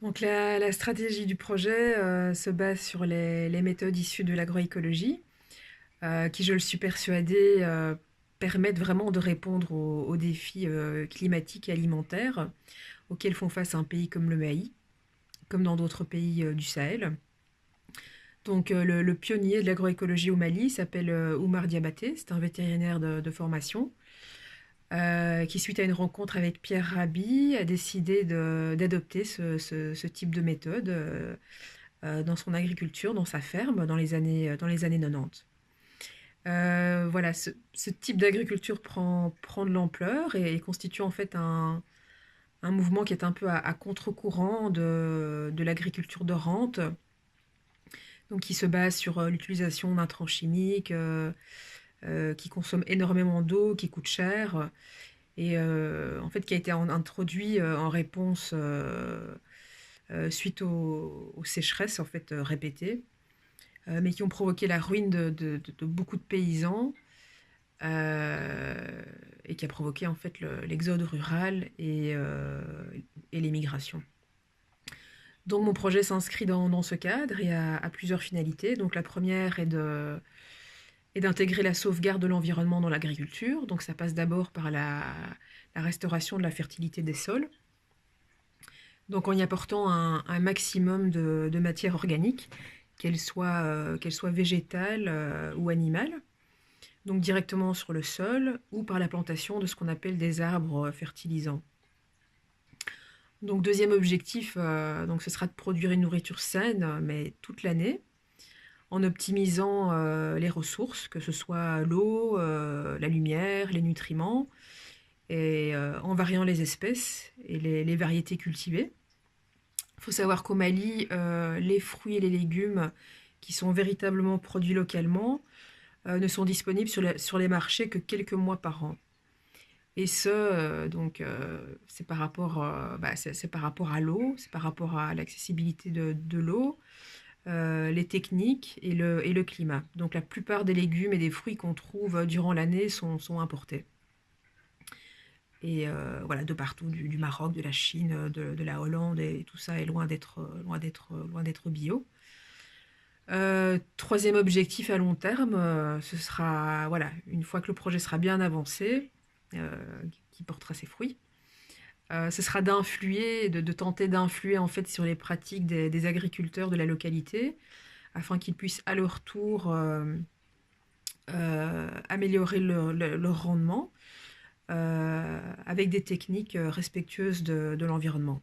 Donc la stratégie du projet se base sur les méthodes issues de l'agroécologie, qui, je le suis persuadée, permettent vraiment de répondre aux défis climatiques et alimentaires auxquels font face un pays comme le Mali, comme dans d'autres pays du Sahel. Donc le pionnier de l'agroécologie au Mali s'appelle Oumar Diabaté, c'est un vétérinaire de formation, qui, suite à une rencontre avec Pierre Rabhi, a décidé d'adopter ce type de méthode dans son agriculture, dans sa ferme, dans les années 90. Voilà, ce type d'agriculture prend de l'ampleur et constitue en fait un mouvement qui est un peu à contre-courant de l'agriculture de rente, donc qui se base sur l'utilisation d'intrants chimiques, qui consomment énormément d'eau, qui coûtent cher, et en fait qui a été introduit en réponse suite aux sécheresses en fait répétées, mais qui ont provoqué la ruine de beaucoup de paysans, et qui a provoqué en fait l'exode rural et l'émigration. Donc mon projet s'inscrit dans ce cadre et a plusieurs finalités. Donc la première est d'intégrer la sauvegarde de l'environnement dans l'agriculture. Donc ça passe d'abord par la restauration de la fertilité des sols. Donc en y apportant un maximum de matière organique, qu'elle soit végétale ou animale, donc directement sur le sol ou par la plantation de ce qu'on appelle des arbres fertilisants. Donc deuxième objectif, donc ce sera de produire une nourriture saine, mais toute l'année, en optimisant les ressources, que ce soit l'eau, la lumière, les nutriments, et en variant les espèces et les variétés cultivées. Il faut savoir qu'au Mali, les fruits et les légumes qui sont véritablement produits localement ne sont disponibles sur les marchés que quelques mois par an. Et ce, donc, c'est par rapport, c'est par rapport à l'eau, c'est par rapport à l'accessibilité de l'eau, les techniques et le climat. Donc la plupart des légumes et des fruits qu'on trouve durant l'année sont importés. Et voilà, de partout, du Maroc, de la Chine, de la Hollande, et tout ça est loin d'être bio. Troisième objectif à long terme, ce sera, voilà, une fois que le projet sera bien avancé, euh, qui portera ses fruits, ce sera de tenter d'influer en fait sur les pratiques des agriculteurs de la localité, afin qu'ils puissent à leur tour améliorer leur rendement avec des techniques respectueuses de l'environnement.